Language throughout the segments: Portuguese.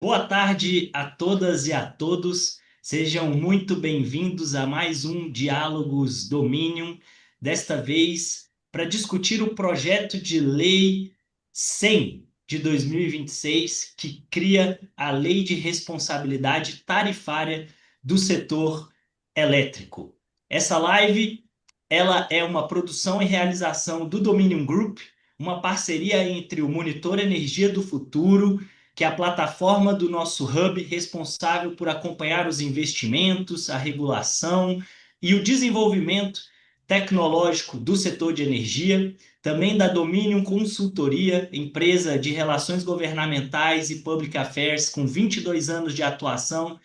Boa tarde a todas e a todos. Sejam muito bem-vindos a mais um Diálogos Dominion, desta vez para discutir o projeto de lei 100 de 2026, que cria a Lei de Responsabilidade Tarifária do Setor Elétrico. Essa live, ela é uma produção e realização do Dominion Group, uma parceria entre o Monitor Energia do Futuro, que é a plataforma do nosso hub responsável por acompanhar os investimentos, a regulação e o desenvolvimento tecnológico do setor de energia, também da Dominion Consultoria, empresa de relações governamentais e public affairs com 22 anos de atuação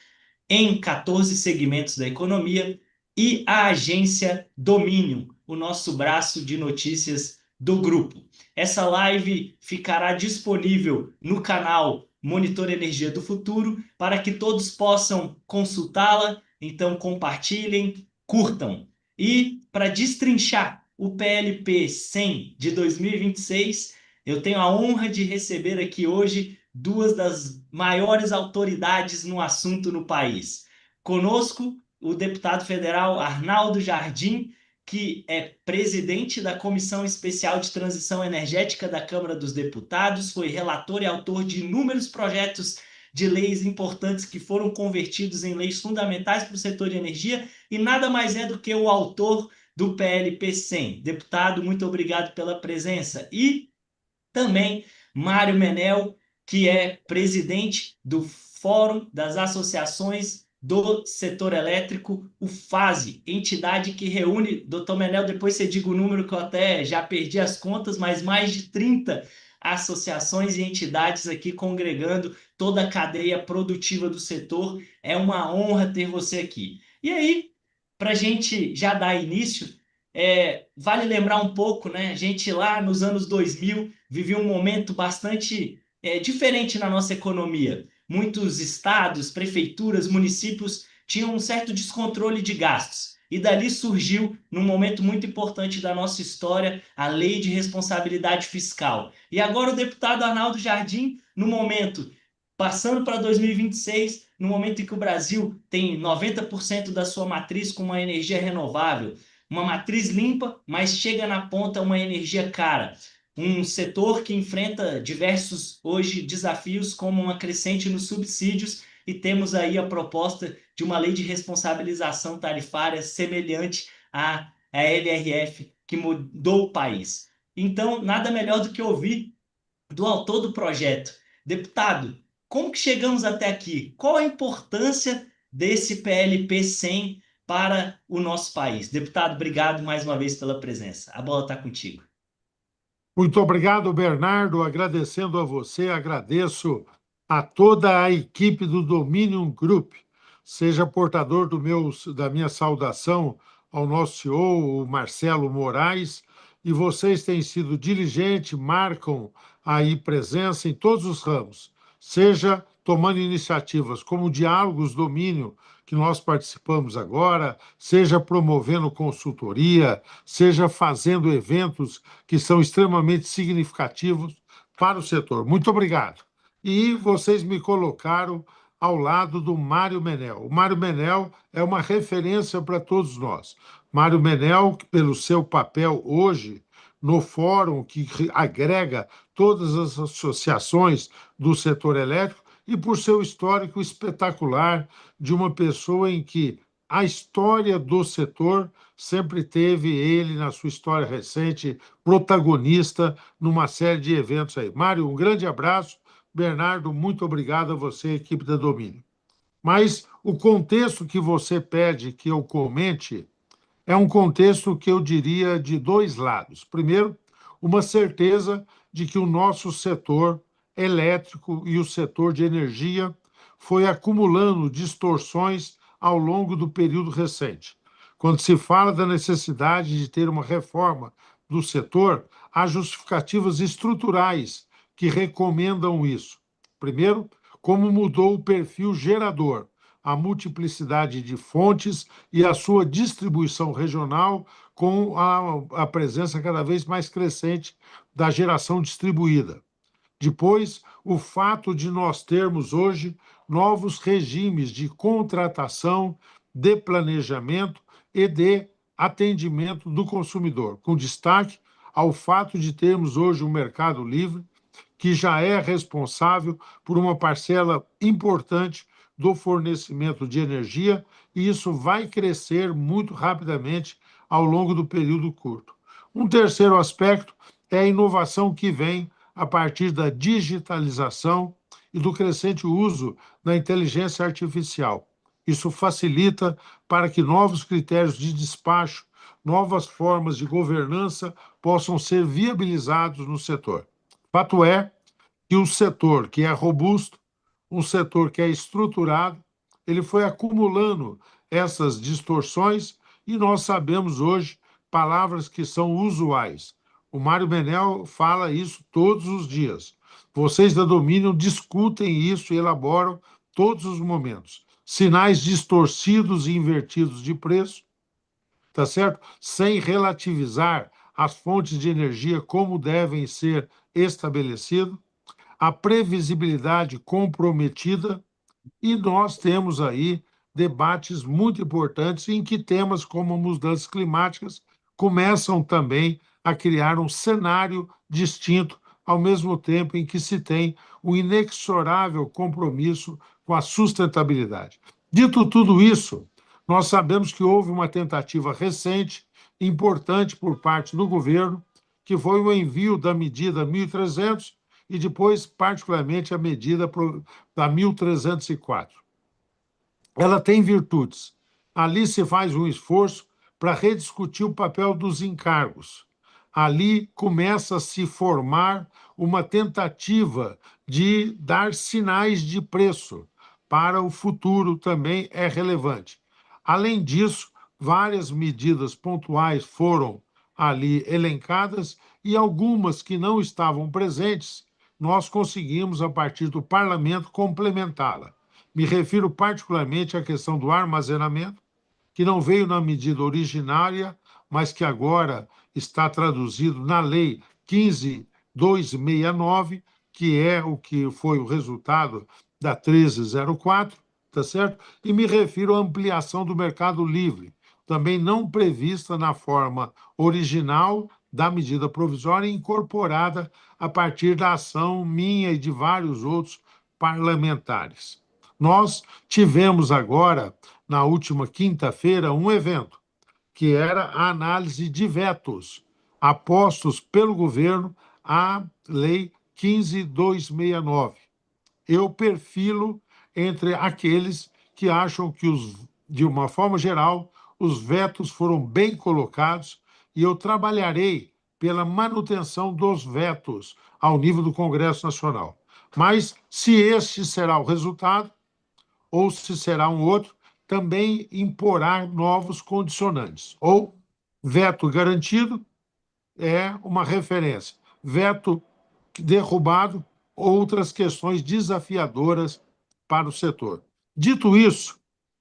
em 14 segmentos da economia, e a agência Dominion, o nosso braço de notícias do grupo. Essa live ficará disponível no canal Monitor Energia do Futuro para que todos possam consultá-la. Então, compartilhem, curtam. E para destrinchar o PLP 100 de 2026, eu tenho a honra de receber aqui hoje duas das maiores autoridades no assunto no país. Conosco, o deputado federal Arnaldo Jardim, que é presidente da Comissão Especial de Transição Energética da Câmara dos Deputados, foi relator e autor de inúmeros projetos de leis importantes que foram convertidos em leis fundamentais para o setor de energia e nada mais é do que o autor do PLP 100. Deputado, muito obrigado pela presença. E também Mário Menel, que é presidente do Fórum das Associações do Setor Elétrico, o FASE, entidade que reúne, doutor Menel, depois você diga o número que eu até já perdi as contas, mas mais de 30 associações e entidades aqui congregando toda a cadeia produtiva do setor. É uma honra ter você aqui. E aí, para a gente já dar início, vale lembrar um pouco, né? A gente lá nos anos 2000 vivia um momento bastante diferente na nossa economia. Muitos estados, prefeituras, municípios tinham um certo descontrole de gastos. E dali surgiu, num momento muito importante da nossa história, a Lei de Responsabilidade Fiscal. E agora o deputado Arnaldo Jardim, no momento, passando para 2026, no momento em que o Brasil tem 90% da sua matriz com uma energia renovável, uma matriz limpa, mas chega na ponta uma energia cara. Um setor que enfrenta diversos hoje desafios, como uma crescente nos subsídios, e temos aí a proposta de uma lei de responsabilização tarifária semelhante à LRF, que mudou o país. Então, nada melhor do que ouvir do autor do projeto. Deputado, como que chegamos até aqui? Qual a importância desse PLP 100 para o nosso país? Deputado, obrigado mais uma vez pela presença. A bola está contigo. Muito obrigado, Bernardo. Agradecendo a você, agradeço a toda a equipe do Dominion Group. Seja portador da minha saudação ao nosso CEO, o Marcelo Moraes, e vocês têm sido diligentes, marcam aí presença em todos os ramos, seja tomando iniciativas como o Diálogos Domínio, que nós participamos agora, seja promovendo consultoria, seja fazendo eventos que são extremamente significativos para o setor. Muito obrigado. E vocês me colocaram ao lado do Mário Menel. O Mário Menel é uma referência para todos nós. Mário Menel, pelo seu papel hoje no fórum que agrega todas as associações do setor elétrico e por seu histórico espetacular de uma pessoa em que a história do setor sempre teve ele, na sua história recente, protagonista numa série de eventos aí. Mário, um grande abraço. Bernardo, muito obrigado a você, equipe da Domínio. Mas o contexto que você pede que eu comente é um contexto que eu diria de dois lados. Primeiro, uma certeza de que o nosso setor elétrico e o setor de energia foi acumulando distorções ao longo do período recente. Quando se fala da necessidade de ter uma reforma do setor, há justificativas estruturais que recomendam isso. Primeiro, como mudou o perfil gerador, a multiplicidade de fontes e a sua distribuição regional, com a presença cada vez mais crescente da geração distribuída. Depois, o fato de nós termos hoje novos regimes de contratação, de planejamento e de atendimento do consumidor, com destaque ao fato de termos hoje um mercado livre que já é responsável por uma parcela importante do fornecimento de energia, e isso vai crescer muito rapidamente ao longo do período curto. Um terceiro aspecto é a inovação que vem a partir da digitalização e do crescente uso da inteligência artificial. Isso facilita para que novos critérios de despacho, novas formas de governança possam ser viabilizados no setor. Fato é que um setor que é robusto, um setor que é estruturado, ele foi acumulando essas distorções e nós sabemos hoje palavras que são usuais. O Mário Menel fala isso todos os dias. Vocês da Dominion discutem isso e elaboram todos os momentos. Sinais distorcidos e invertidos de preço, tá certo? Sem relativizar as fontes de energia como devem ser estabelecidas, a previsibilidade comprometida, e nós temos aí debates muito importantes em que temas como mudanças climáticas começam também a criar um cenário distinto, ao mesmo tempo em que se tem um inexorável compromisso com a sustentabilidade. Dito tudo isso, nós sabemos que houve uma tentativa recente, importante por parte do governo, que foi o envio da medida 1.300 e depois, particularmente, a medida da 1.304. Ela tem virtudes. Ali se faz um esforço para rediscutir o papel dos encargos. Ali começa a se formar uma tentativa de dar sinais de preço para o futuro também é relevante. Além disso, várias medidas pontuais foram ali elencadas e algumas que não estavam presentes, nós conseguimos, a partir do parlamento, complementá-la. Me refiro particularmente à questão do armazenamento, que não veio na medida originária, mas que agora está traduzido na Lei 15.269, que é o que foi o resultado da 1304, tá certo? E me refiro à ampliação do mercado livre, também não prevista na forma original da medida provisória, incorporada a partir da ação minha e de vários outros parlamentares. Nós tivemos agora, na última quinta-feira, um evento, que era a análise de vetos apostos pelo governo à Lei 15.269. Eu perfilo entre aqueles que acham que, de uma forma geral, os vetos foram bem colocados e eu trabalharei pela manutenção dos vetos ao nível do Congresso Nacional. Mas, se este será o resultado, ou se será um outro, também imporá novos condicionantes. Ou veto garantido é uma referência. Veto derrubado, outras questões desafiadoras para o setor. Dito isso,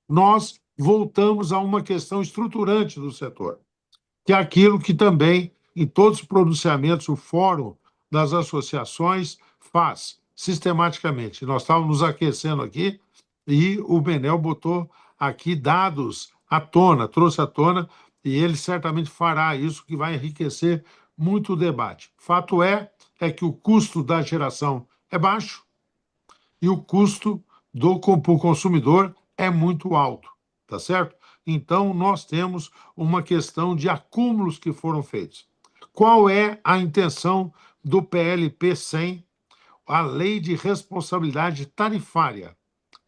nós voltamos a uma questão estruturante do setor, que é aquilo que também, em todos os pronunciamentos, o Fórum das Associações faz sistematicamente. Nós estávamos nos aquecendo aqui e o Menel botou aqui dados à tona, trouxe à tona, e ele certamente fará isso, que vai enriquecer muito o debate. Fato é que o custo da geração é baixo e o custo do consumidor é muito alto, tá certo? Então, nós temos uma questão de acúmulos que foram feitos. Qual é a intenção do PLP 100, a Lei de Responsabilidade Tarifária?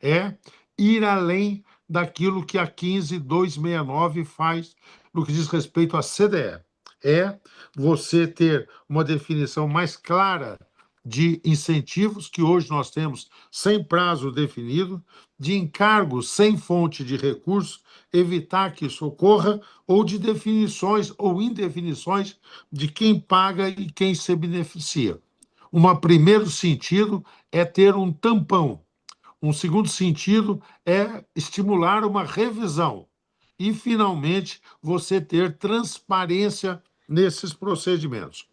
É ir além daquilo que a 15.269 faz no que diz respeito à CDE. É você ter uma definição mais clara de incentivos, que hoje nós temos sem prazo definido, de encargos sem fonte de recurso, evitar que isso ocorra, ou de definições ou indefinições de quem paga e quem se beneficia. Um primeiro sentido é ter um tampão. Um segundo sentido é estimular uma revisão. E, finalmente, você ter transparência nesses procedimentos.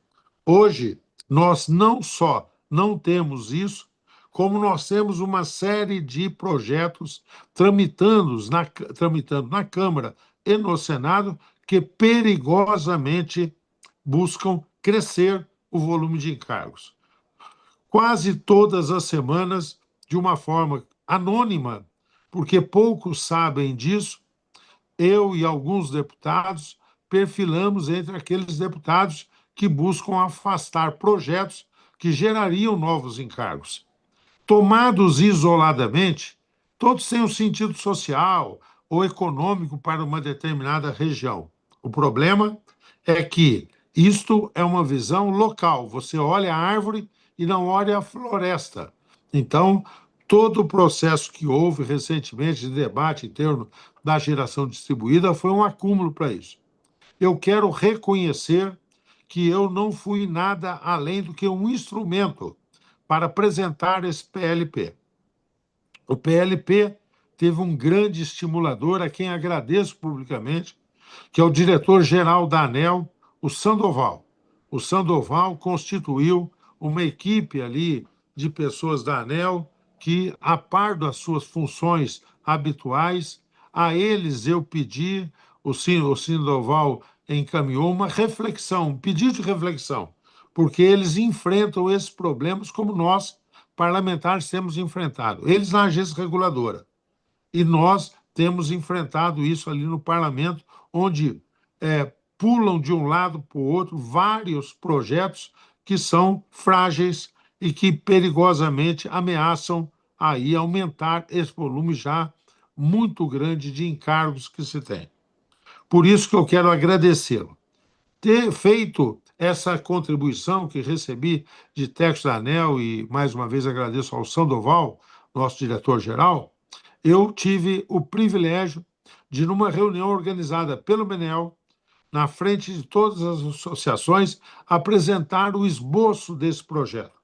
Hoje, nós não só não temos isso, como nós temos uma série de projetos tramitando na Câmara e no Senado que perigosamente buscam crescer o volume de encargos. Quase todas as semanas, de uma forma anônima, porque poucos sabem disso, eu e alguns deputados perfilamos entre aqueles deputados que buscam afastar projetos que gerariam novos encargos. Tomados isoladamente, todos têm um sentido social ou econômico para uma determinada região. O problema é que isto é uma visão local. Você olha a árvore e não olha a floresta. Então, todo o processo que houve recentemente de debate em torno da geração distribuída foi um acúmulo para isso. Eu quero reconhecer que eu não fui nada além do que um instrumento para apresentar esse PLP. O PLP teve um grande estimulador, a quem agradeço publicamente, que é o diretor-geral da ANEEL, o Sandoval. O Sandoval constituiu uma equipe ali de pessoas da ANEEL que, a par das suas funções habituais, a eles eu pedi, o Sandoval encaminhou uma reflexão, um pedido de reflexão, porque eles enfrentam esses problemas como nós, parlamentares, temos enfrentado. Eles na agência reguladora. E nós temos enfrentado isso ali no parlamento, onde pulam de um lado para o outro vários projetos que são frágeis e que perigosamente ameaçam aí aumentar esse volume já muito grande de encargos que se tem. Por isso que eu quero agradecê-lo. Ter feito essa contribuição que recebi de Texto da ANEEL, e mais uma vez agradeço ao Sandoval, nosso diretor-geral, eu tive o privilégio de, numa reunião organizada pelo Menel, na frente de todas as associações, apresentar o esboço desse projeto.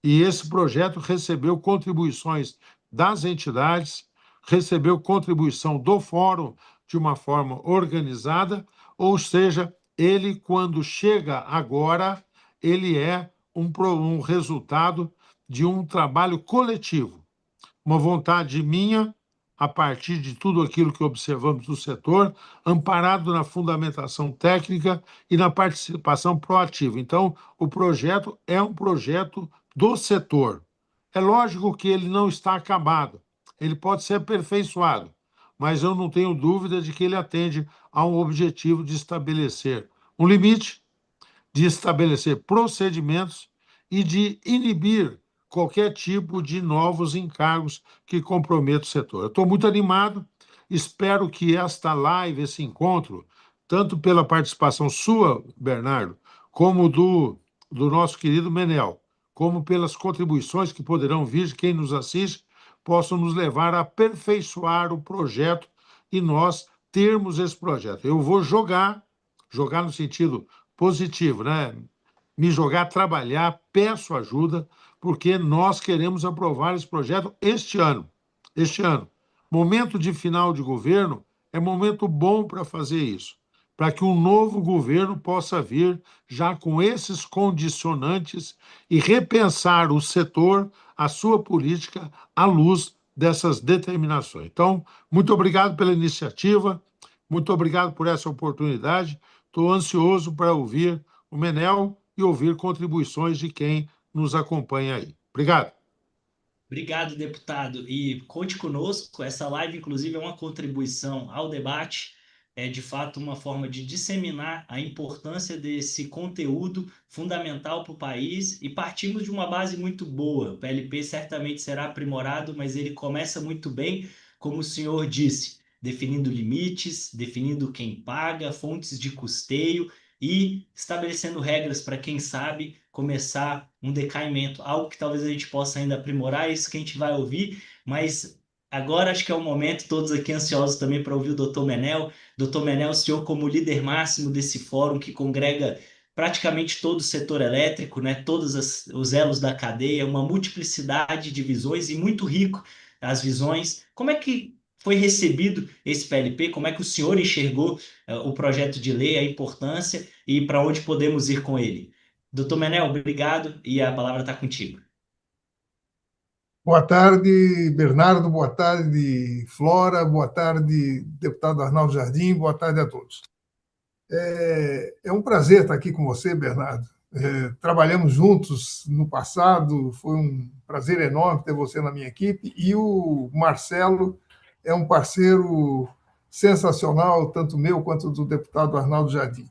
E esse projeto recebeu contribuições das entidades, recebeu contribuição do fórum de uma forma organizada, ou seja, ele, quando chega agora, ele é um resultado de um trabalho coletivo, uma vontade minha, a partir de tudo aquilo que observamos do setor, amparado na fundamentação técnica e na participação proativa. Então, o projeto é um projeto do setor. É lógico que ele não está acabado, ele pode ser aperfeiçoado, mas eu não tenho dúvida de que ele atende a um objetivo de estabelecer um limite, de estabelecer procedimentos e de inibir qualquer tipo de novos encargos que comprometam o setor. Eu estou muito animado, espero que esta live, esse encontro, tanto pela participação sua, Bernardo, como do nosso querido Menel, como pelas contribuições que poderão vir de quem nos assiste, possam nos levar a aperfeiçoar o projeto e nós termos esse projeto. Eu vou jogar no sentido positivo, né? Me jogar a trabalhar, peço ajuda, porque nós queremos aprovar esse projeto este ano. Este ano. Momento de final de governo é momento bom para fazer isso, para que um novo governo possa vir já com esses condicionantes e repensar o setor, a sua política, à luz dessas determinações. Então, muito obrigado pela iniciativa, muito obrigado por essa oportunidade. Estou ansioso para ouvir o Menel e ouvir contribuições de quem nos acompanha aí. Obrigado. Obrigado, deputado. E conte conosco. Essa live, inclusive, é uma contribuição ao debate, é de fato uma forma de disseminar a importância desse conteúdo fundamental para o país e partimos de uma base muito boa. O PLP certamente será aprimorado, mas ele começa muito bem, como o senhor disse, definindo limites, definindo quem paga, fontes de custeio e estabelecendo regras para quem sabe começar um decaimento, algo que talvez a gente possa ainda aprimorar, isso que a gente vai ouvir, mas agora acho que é o momento, todos aqui ansiosos também para ouvir o Dr. Menel. Dr. Menel, o senhor como líder máximo desse fórum que congrega praticamente todo o setor elétrico, né, os elos da cadeia, uma multiplicidade de visões e muito rico as visões. Como é que foi recebido esse PLP? Como é que o senhor enxergou o projeto de lei, a importância e para onde podemos ir com ele? Doutor Menel, obrigado e a palavra está contigo. Boa tarde, Bernardo. Boa tarde, Flora. Boa tarde, deputado Arnaldo Jardim. Boa tarde a todos. É um prazer estar aqui com você, Bernardo. Trabalhamos juntos no passado, foi um prazer enorme ter você na minha equipe. E o Marcelo é um parceiro sensacional, tanto meu quanto do deputado Arnaldo Jardim.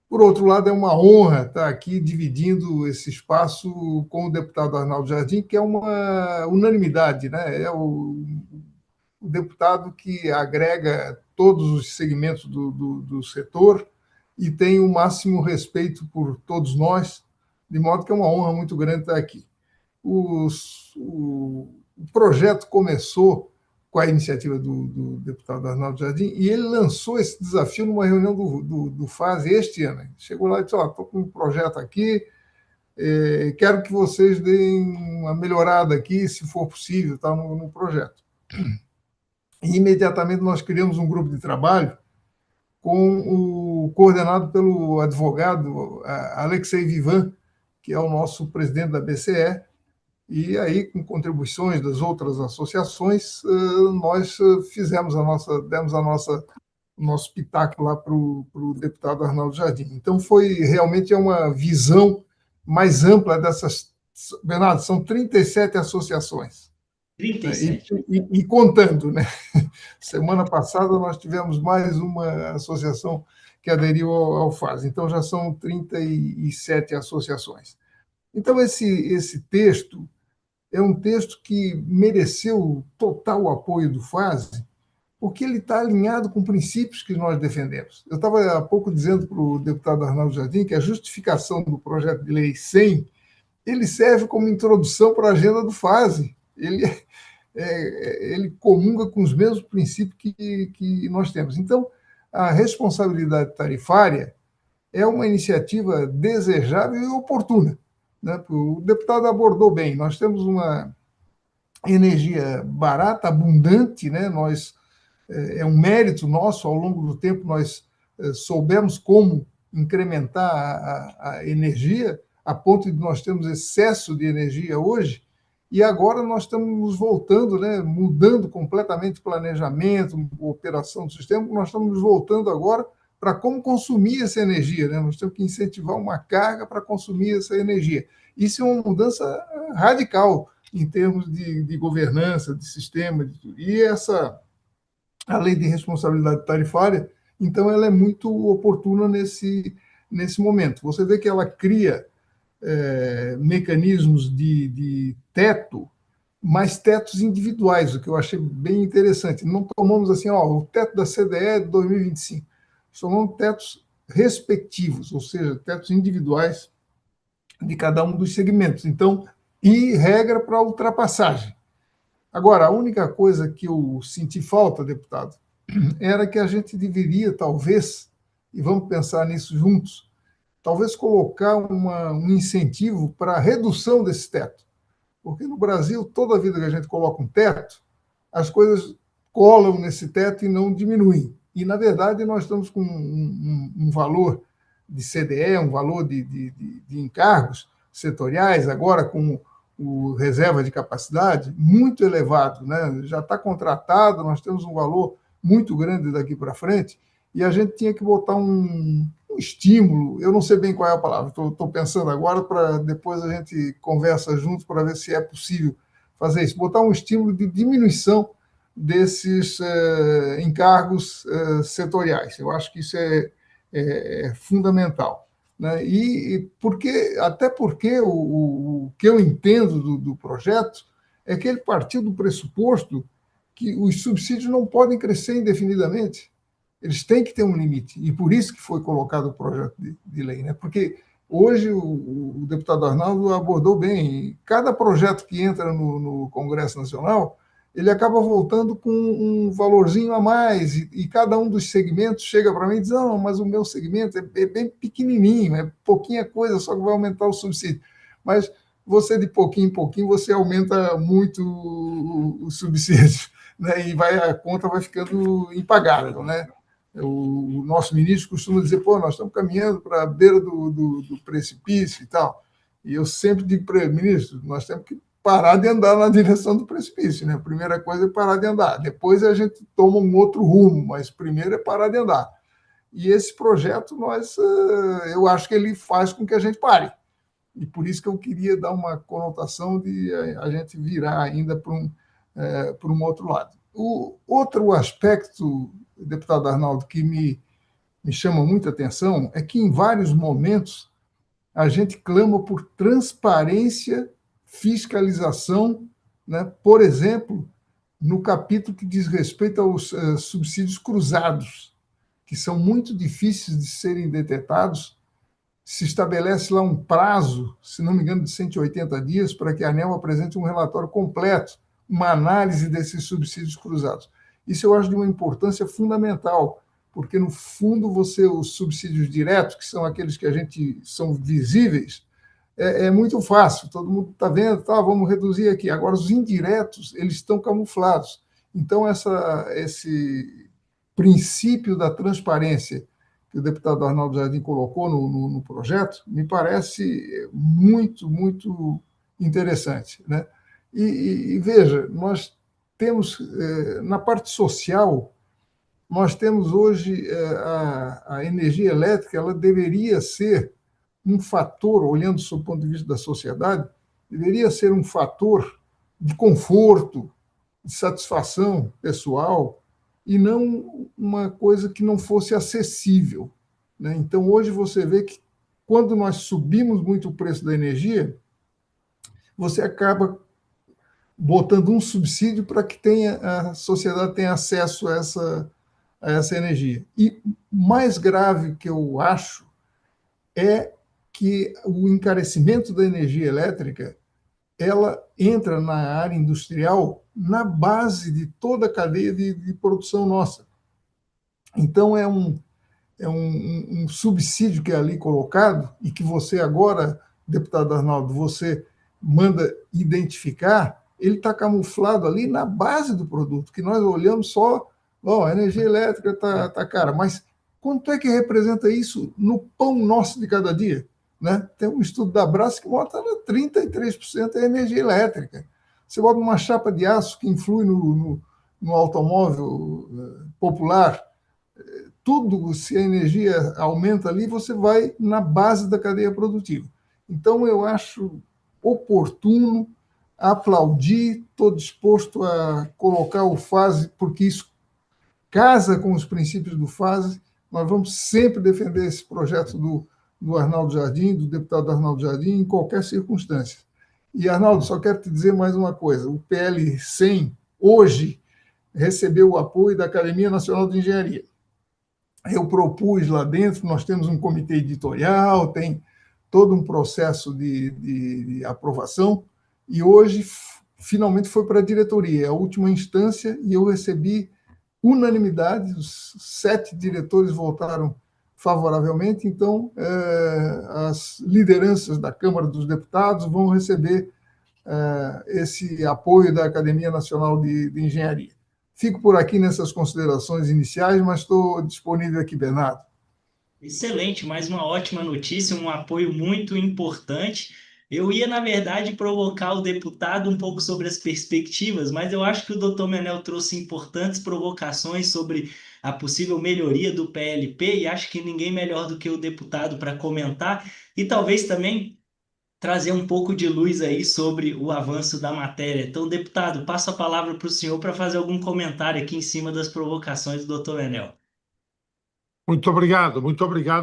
Por outro lado, é uma honra estar aqui dividindo esse espaço com o deputado Arnaldo Jardim, que é uma unanimidade, né? É o deputado que agrega todos os segmentos do setor e tem o máximo respeito por todos nós, de modo que é uma honra muito grande estar aqui. O projeto começou com a iniciativa do deputado Arnaldo Jardim, e ele lançou esse desafio numa reunião do FASE este ano. Ele chegou lá e disse: estou com um projeto aqui, quero que vocês deem uma melhorada aqui, se for possível, tá, no projeto. E imediatamente nós criamos um grupo de trabalho coordenado pelo advogado Alexei Vivan, que é o nosso presidente da BCE, e aí, com contribuições das outras associações, nós demos o nosso pitaco lá para o deputado Arnaldo Jardim. Então, foi realmente uma visão mais ampla dessas. Bernardo, são 37 associações. 37. E contando, né? Semana passada nós tivemos mais uma associação que aderiu ao FASE, então já são 37 associações. Então, esse texto é um texto que mereceu total apoio do FASE, porque ele está alinhado com princípios que nós defendemos. Eu estava há pouco dizendo para o deputado Arnaldo Jardim que a justificação do projeto de lei 100 ele serve como introdução para a agenda do FASE. Ele comunga com os mesmos princípios que nós temos. Então, a responsabilidade tarifária é uma iniciativa desejável e oportuna, né? O deputado abordou bem. Nós temos uma energia barata, abundante, né? É um mérito nosso, ao longo do tempo, nós soubemos como incrementar a energia, a ponto de nós termos excesso de energia hoje, e agora nós estamos voltando, né? Mudando completamente o planejamento, a operação do sistema, nós estamos voltando agora para como consumir essa energia, né? Nós temos que incentivar uma carga para consumir essa energia. Isso é uma mudança radical em termos de governança, de sistema, e a lei de responsabilidade tarifária, então, ela é muito oportuna nesse momento. Você vê que ela cria mecanismos de teto, mas tetos individuais, o que eu achei bem interessante. Não tomamos assim, o teto da CDE é de 2025. São tetos respectivos, ou seja, tetos individuais de cada um dos segmentos. Então, e regra para ultrapassagem. Agora, a única coisa que eu senti falta, deputado, era que a gente deveria, talvez, e vamos pensar nisso juntos, talvez colocar um incentivo para a redução desse teto. Porque no Brasil, toda vida que a gente coloca um teto, as coisas colam nesse teto e não diminuem. E, na verdade, nós estamos com um valor de CDE, um valor de encargos setoriais, agora com o reserva de capacidade, muito elevado, né? Já está contratado, nós temos um valor muito grande daqui para frente, e a gente tinha que botar um estímulo, eu não sei bem qual é a palavra, estou pensando agora, para depois a gente conversa juntos para ver se é possível fazer isso, botar um estímulo de diminuição desses encargos setoriais. Eu acho que isso é fundamental. Né? Até porque o que eu entendo do projeto é que ele partiu do pressuposto que os subsídios não podem crescer indefinidamente. Eles têm que ter um limite, e por isso que foi colocado o projeto de lei. Né? Porque hoje o deputado Arnaldo abordou bem, cada projeto que entra no Congresso Nacional, ele acaba voltando com um valorzinho a mais, e cada um dos segmentos chega para mim e diz: não, mas o meu segmento é bem pequenininho, é pouquinha coisa, só que vai aumentar o subsídio. Mas você, de pouquinho em pouquinho, você aumenta muito o subsídio, né? E a conta vai ficando impagável, né? O nosso ministro costuma dizer, pô, nós estamos caminhando para a beira do precipício e tal. E eu sempre digo para ele, ministro, nós temos que parar de andar na direção do precipício, né? A primeira coisa é parar de andar, depois a gente toma um outro rumo, mas primeiro é parar de andar. E esse projeto, eu acho que ele faz com que a gente pare. E por isso que eu queria dar uma conotação de a gente virar ainda para um outro lado. O outro aspecto, deputado Arnaldo, que me chama muita atenção é que, em vários momentos, a gente clama por transparência, fiscalização, né? Por exemplo, no capítulo que diz respeito aos subsídios cruzados, que são muito difíceis de serem detectados. Se estabelece lá um prazo, se não me engano, de 180 dias, para que a ANEEL apresente um relatório completo, uma análise desses subsídios cruzados. Isso eu acho de uma importância fundamental, porque, no fundo, os subsídios diretos, que são aqueles que a gente são visíveis, é muito fácil, todo mundo está vendo, tá, vamos reduzir aqui. Agora, os indiretos, eles estão camuflados. Então, esse princípio da transparência que o deputado Arnaldo Jardim colocou no projeto, me parece muito, muito interessante, né? E veja, nós temos, na parte social, nós temos hoje a energia elétrica, ela deveria ser um fator, olhando sob o ponto de vista da sociedade, deveria ser um fator de conforto, de satisfação pessoal, e não uma coisa que não fosse acessível, né? Então, hoje você vê que, quando nós subimos muito o preço da energia, você acaba botando um subsídio para que a sociedade tenha acesso a essa energia. E mais grave que eu acho é que o encarecimento da energia elétrica, ela entra na área industrial na base de toda a cadeia de produção nossa. Então, um subsídio que é ali colocado e que você agora, deputado Arnaldo, você manda identificar, ele está camuflado ali na base do produto, que nós olhamos só, a energia elétrica está cara, mas quanto é que representa isso no pão nosso de cada dia? Né? Tem um estudo da Brás que mostra que 33% é energia elétrica. Você bota uma chapa de aço que influi no automóvel popular, tudo, se a energia aumenta ali, você vai na base da cadeia produtiva. Então, eu acho oportuno aplaudir, estou disposto a colocar o FASE, porque isso casa com os princípios do FASE. Nós vamos sempre defender esse projeto do Arnaldo Jardim, do deputado Arnaldo Jardim, em qualquer circunstância. E, Arnaldo, só quero te dizer mais uma coisa. O PL 100, hoje, recebeu o apoio da Academia Nacional de Engenharia. Eu propus lá dentro, nós temos um comitê editorial, tem todo um processo de aprovação, e hoje, finalmente, foi para a diretoria, é a última instância, e eu recebi unanimidade, os 7 diretores votaram favoravelmente, então as lideranças da Câmara dos Deputados vão receber esse apoio da Academia Nacional de Engenharia. Fico por aqui nessas considerações iniciais, mas estou disponível aqui, Bernardo. Excelente, mais uma ótima notícia, um apoio muito importante. Eu ia, na verdade, provocar o deputado um pouco sobre as perspectivas, mas eu acho que o doutor Menel trouxe importantes provocações sobre a possível melhoria do PLP e acho que ninguém melhor do que o deputado para comentar e talvez também trazer um pouco de luz aí sobre o avanço da matéria. Então, deputado, passo a palavra para o senhor para fazer algum comentário aqui em cima das provocações do doutor Menel. Muito obrigado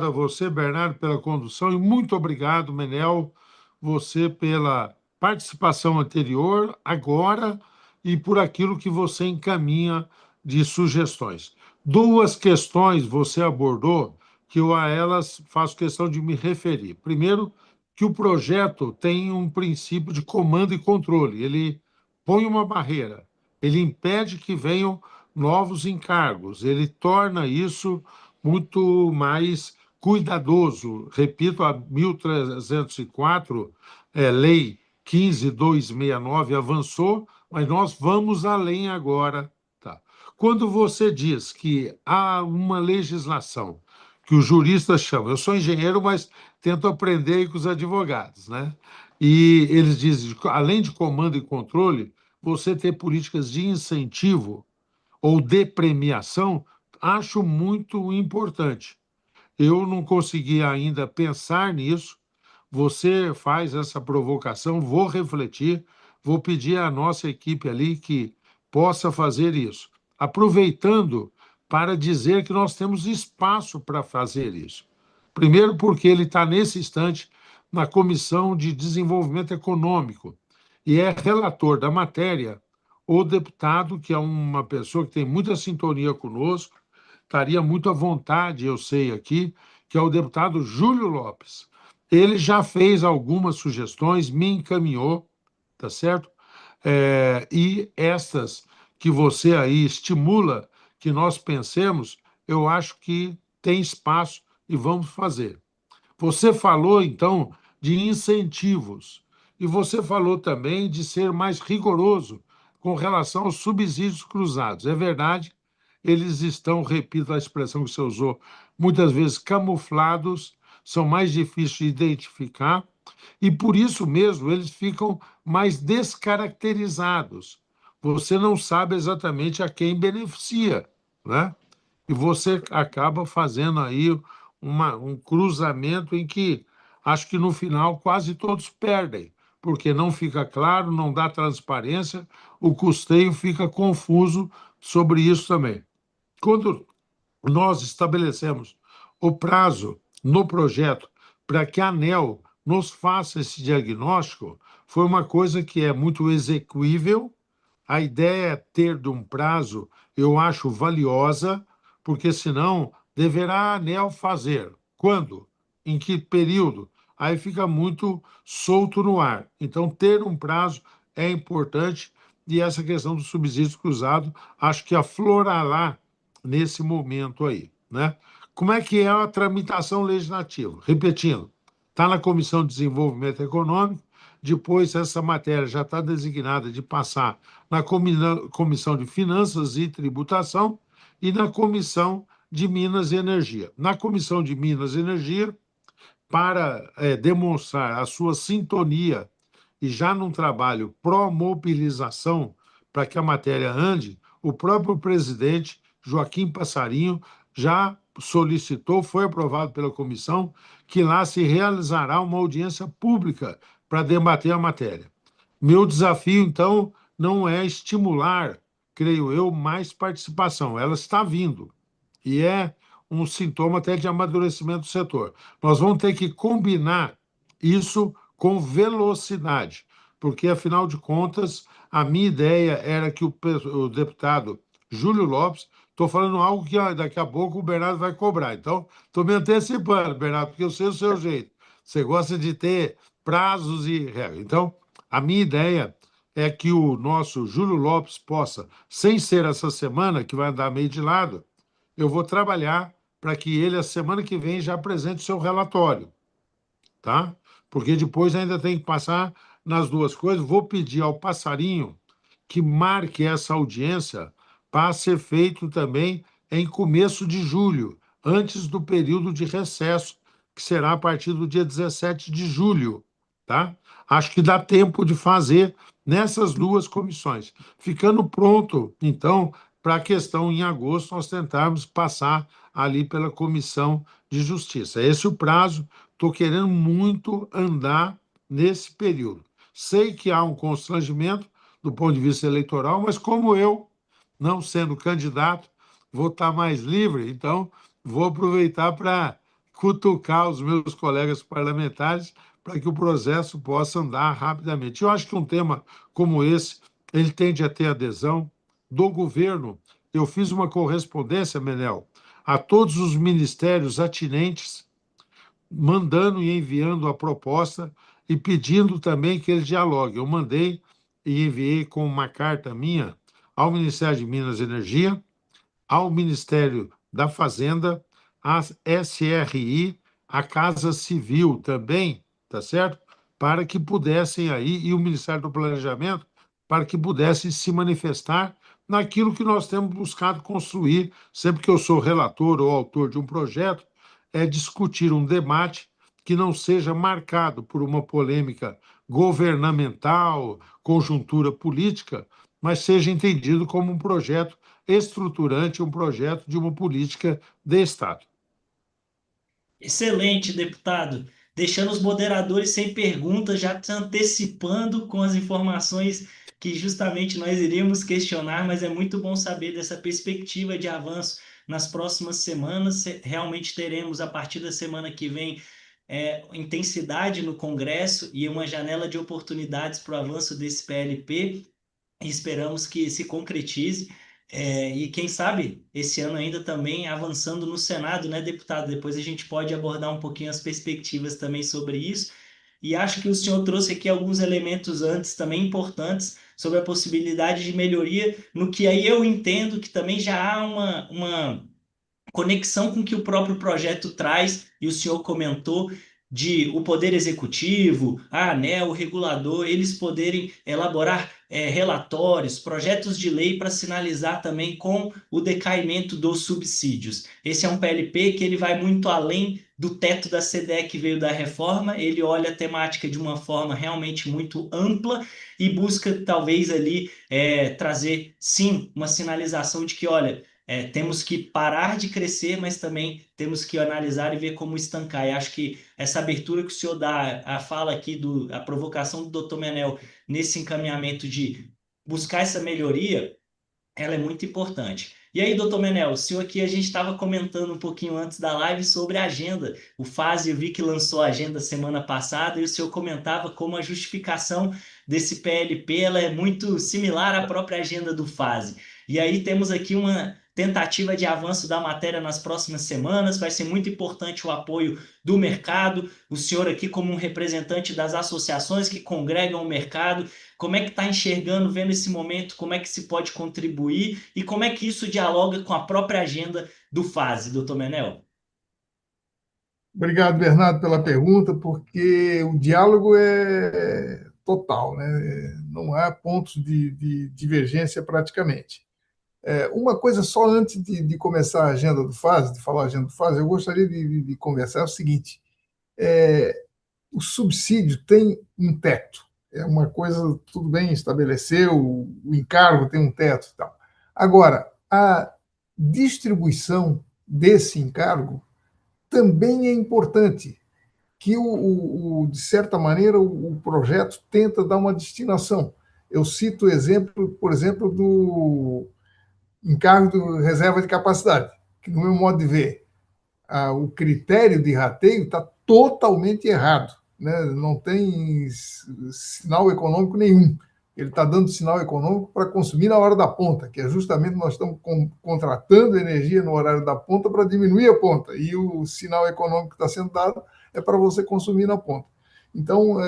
a você, Bernardo, pela condução, e muito obrigado, Menel, você pela participação anterior, agora, e por aquilo que você encaminha de sugestões. 2 questões você abordou que eu a elas faço questão de me referir. Primeiro, que o projeto tem um princípio de comando e controle. Ele põe uma barreira, ele impede que venham novos encargos, ele torna isso muito mais cuidadoso. Repito, a 1304, Lei 15.269, avançou, mas nós vamos além agora. Tá? Quando você diz que há uma legislação que os juristas chamam, eu sou engenheiro, mas tento aprender aí com os advogados, né? E eles dizem, além de comando e controle, você ter políticas de incentivo ou de premiação, acho muito importante. Eu não consegui ainda pensar nisso. Você faz essa provocação, vou refletir, vou pedir à nossa equipe ali que possa fazer isso. Aproveitando para dizer que nós temos espaço para fazer isso. Primeiro, porque ele está nesse instante na Comissão de Desenvolvimento Econômico e é relator da matéria o deputado, que é uma pessoa que tem muita sintonia conosco, estaria muito à vontade, eu sei aqui, que é o deputado Júlio Lopes. Ele já fez algumas sugestões, me encaminhou, tá certo? E estas que você aí estimula que nós pensemos, eu acho que tem espaço e vamos fazer. Você falou, então, de incentivos, e você falou também de ser mais rigoroso com relação aos subsídios cruzados. É verdade, eles estão, repito a expressão que você usou, muitas vezes camuflados, são mais difíceis de identificar, e por isso mesmo eles ficam mais descaracterizados. Você não sabe exatamente a quem beneficia, né? E você acaba fazendo aí um cruzamento em que acho que no final quase todos perdem, porque não fica claro, não dá transparência, o custeio fica confuso sobre isso também. Quando nós estabelecemos o prazo no projeto para que a ANEEL nos faça esse diagnóstico, foi uma coisa que é muito execuível. A ideia é ter de um prazo, eu acho valiosa, porque senão deverá a ANEEL fazer. Quando? Em que período? Aí fica muito solto no ar. Então, ter um prazo é importante e essa questão do subsídio cruzado acho que aflorará nesse momento aí, né? Como é que é a tramitação legislativa? Repetindo, está na Comissão de Desenvolvimento Econômico, depois essa matéria já está designada de passar na Comissão de Finanças e Tributação e na Comissão de Minas e Energia. Na Comissão de Minas e Energia, para demonstrar a sua sintonia e já num trabalho pró-mobilização para que a matéria ande, o próprio presidente, Joaquim Passarinho, já solicitou, foi aprovado pela comissão, que lá se realizará uma audiência pública para debater a matéria. Meu desafio, então, não é estimular, creio eu, mais participação. Ela está vindo. E é um sintoma até de amadurecimento do setor. Nós vamos ter que combinar isso com velocidade, porque, afinal de contas, a minha ideia era que o deputado Júlio Lopes, estou falando algo que daqui a pouco o Bernardo vai cobrar. Então, estou me antecipando, Bernardo, porque eu sei o seu jeito. Você gosta de ter prazos e regras. Então, a minha ideia é que o nosso Júlio Lopes possa, sem ser essa semana, que vai andar meio de lado, eu vou trabalhar para que ele, a semana que vem, já apresente o seu relatório, tá? Porque depois ainda tem que passar nas duas coisas. Vou pedir ao Passarinho que marque essa audiência para ser feito também em começo de julho, antes do período de recesso, que será a partir do dia 17 de julho, tá? Acho que dá tempo de fazer nessas duas comissões. Ficando pronto, então, para a questão em agosto, nós tentarmos passar ali pela Comissão de Justiça. Esse é o prazo, estou querendo muito andar nesse período. Sei que há um constrangimento do ponto de vista eleitoral, mas como eu, não sendo candidato, vou estar mais livre, então vou aproveitar para cutucar os meus colegas parlamentares para que o processo possa andar rapidamente. Eu acho que um tema como esse, ele tende a ter adesão do governo. Eu fiz uma correspondência, Menel, a todos os ministérios atinentes, mandando e enviando a proposta e pedindo também que eles dialoguem. Eu mandei e enviei com uma carta minha ao Ministério de Minas e Energia, ao Ministério da Fazenda, à SRI, à Casa Civil também, tá certo? Para que pudessem aí, e o Ministério do Planejamento, para que pudessem se manifestar, naquilo que nós temos buscado construir, sempre que eu sou relator ou autor de um projeto, é discutir um debate que não seja marcado por uma polêmica governamental, conjuntura política, mas seja entendido como um projeto estruturante, um projeto de uma política de Estado. Excelente, deputado. Deixando os moderadores sem perguntas, já te antecipando com as informações que justamente nós iríamos questionar, mas é muito bom saber dessa perspectiva de avanço nas próximas semanas. Realmente teremos, a partir da semana que vem, intensidade no Congresso e uma janela de oportunidades para o avanço desse PLP e esperamos que se concretize. E quem sabe esse ano ainda também avançando no Senado, né, deputado? Depois a gente pode abordar um pouquinho as perspectivas também sobre isso. E acho que o senhor trouxe aqui alguns elementos antes também importantes sobre a possibilidade de melhoria, no que aí eu entendo que também já há uma conexão com o que o próprio projeto traz, e o senhor comentou, de o Poder Executivo, a ANEEL, o regulador, eles poderem elaborar relatórios, projetos de lei para sinalizar também com o decaimento dos subsídios. Esse é um PLP que ele vai muito além do teto da CDE que veio da reforma, ele olha a temática de uma forma realmente muito ampla e busca talvez ali trazer, sim, uma sinalização de que, olha, temos que parar de crescer, mas também temos que analisar e ver como estancar. E acho que essa abertura que o senhor dá, a fala aqui, a provocação do doutor Menel nesse encaminhamento de buscar essa melhoria, ela é muito importante. E aí, doutor Menel, o senhor aqui, a gente estava comentando um pouquinho antes da live sobre a agenda. O FASE, eu vi que lançou a agenda semana passada e o senhor comentava como a justificação desse PLP ela é muito similar à própria agenda do FASE. E aí temos aqui uma tentativa de avanço da matéria nas próximas semanas. Vai ser muito importante o apoio do mercado. O senhor aqui como um representante das associações que congregam o mercado, como é que está enxergando, vendo esse momento, como é que se pode contribuir e como é que isso dialoga com a própria agenda do FASE, doutor Menel? Obrigado, Bernardo, pela pergunta, porque o diálogo é total, né? Não há pontos de divergência praticamente. Uma coisa só antes de começar a agenda do FASE, de falar a agenda do FASE, eu gostaria de conversar o seguinte: o subsídio tem um teto. É uma coisa, tudo bem, estabeleceu, o encargo tem um teto e tal. Agora, a distribuição desse encargo também é importante, que, de certa maneira, o projeto tenta dar uma destinação. Eu cito o exemplo, por exemplo, do encargo do reserva de capacidade, que, no meu modo de ver, o critério de rateio está totalmente errado, né? Não tem sinal econômico nenhum. Ele está dando sinal econômico para consumir na hora da ponta, que é justamente nós estamos contratando energia no horário da ponta para diminuir a ponta, e o sinal econômico que está sendo dado é para você consumir na ponta. Então,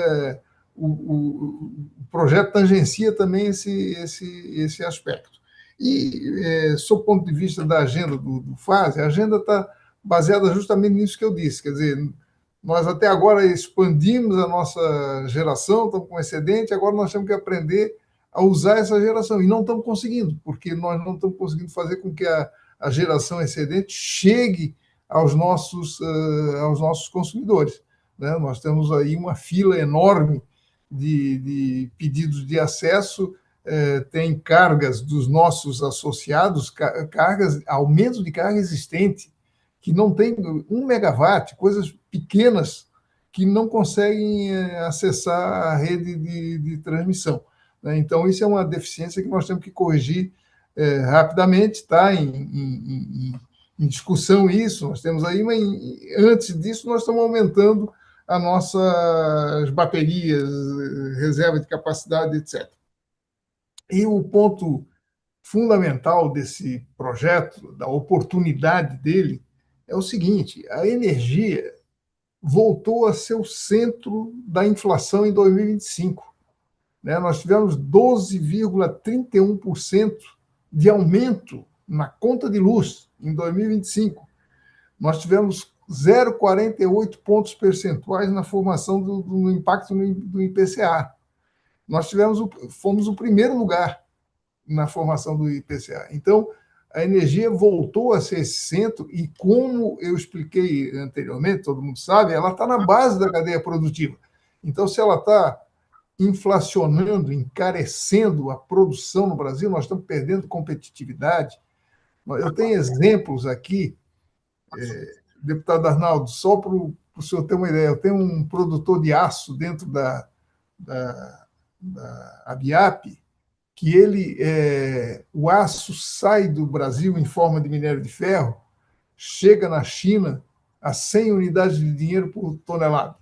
o projeto tangencia também esse aspecto. E, sob o ponto de vista da agenda do FASE, a agenda está baseada justamente nisso que eu disse. Quer dizer, nós até agora expandimos a nossa geração, estamos com excedente, agora nós temos que aprender a usar essa geração. E não estamos conseguindo, porque nós não estamos conseguindo fazer com que a geração excedente chegue aos nossos consumidores, né? Nós temos aí uma fila enorme de pedidos de acesso, tem cargas dos nossos associados, cargas, aumento de carga existente, que não tem 1 megawatt, coisas pequenas que não conseguem acessar a rede de transmissão, né? Então, isso é uma deficiência que nós temos que corrigir rapidamente, está em discussão isso, nós temos aí, mas antes disso nós estamos aumentando as nossas baterias, reserva de capacidade, etc. E o ponto fundamental desse projeto, da oportunidade dele, é o seguinte: a energia voltou a ser o centro da inflação em 2025. Né? Nós tivemos 12,31% de aumento na conta de luz em 2025. Nós tivemos 0,48 pontos percentuais na formação do impacto do IPCA. Nós fomos o primeiro lugar na formação do IPCA. Então, a energia voltou a ser esse centro e, como eu expliquei anteriormente, todo mundo sabe, ela está na base da cadeia produtiva. Então, se ela está inflacionando, encarecendo a produção no Brasil, nós estamos perdendo competitividade. Eu tenho exemplos aqui, deputado Arnaldo, só para o senhor ter uma ideia, eu tenho um produtor de aço dentro da ABIAP, que o aço sai do Brasil em forma de minério de ferro, chega na China a 100 unidades de dinheiro por tonelada.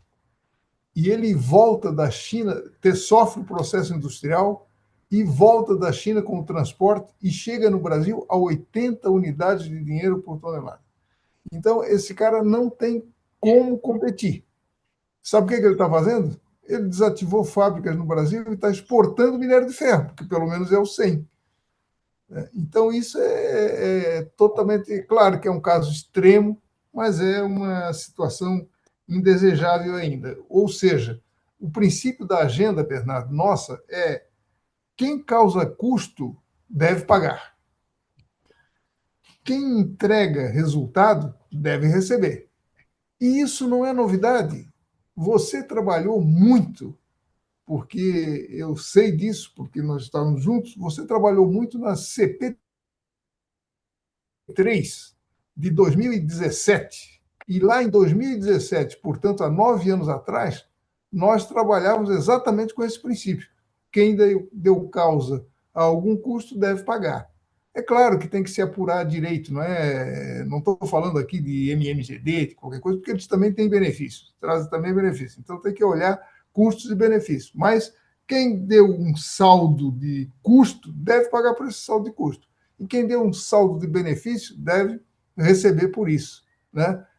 E ele volta da China, sofre o processo industrial e volta da China com o transporte e chega no Brasil a 80 unidades de dinheiro por tonelada. Então, esse cara não tem como competir. Sabe o que ele está fazendo? Ele desativou fábricas no Brasil e está exportando minério de ferro, porque pelo menos é o 100. Então, isso é totalmente claro que é um caso extremo, mas é uma situação indesejável ainda. Ou seja, o princípio da agenda, Bernardo, nossa, é quem causa custo deve pagar. Quem entrega resultado deve receber. E isso não é novidade. Você trabalhou muito, porque eu sei disso, porque nós estávamos juntos, você trabalhou muito na CP3 de 2017. E lá em 2017, portanto, há 9 anos atrás, nós trabalhávamos exatamente com esse princípio. Quem deu causa a algum custo deve pagar. É claro que tem que se apurar direito, não estou falando aqui de MMGD, de qualquer coisa, porque eles também têm benefícios, trazem também benefícios. Então tem que olhar custos e benefícios. Mas quem deu um saldo de custo deve pagar por esse saldo de custo. E quem deu um saldo de benefício deve receber por isso.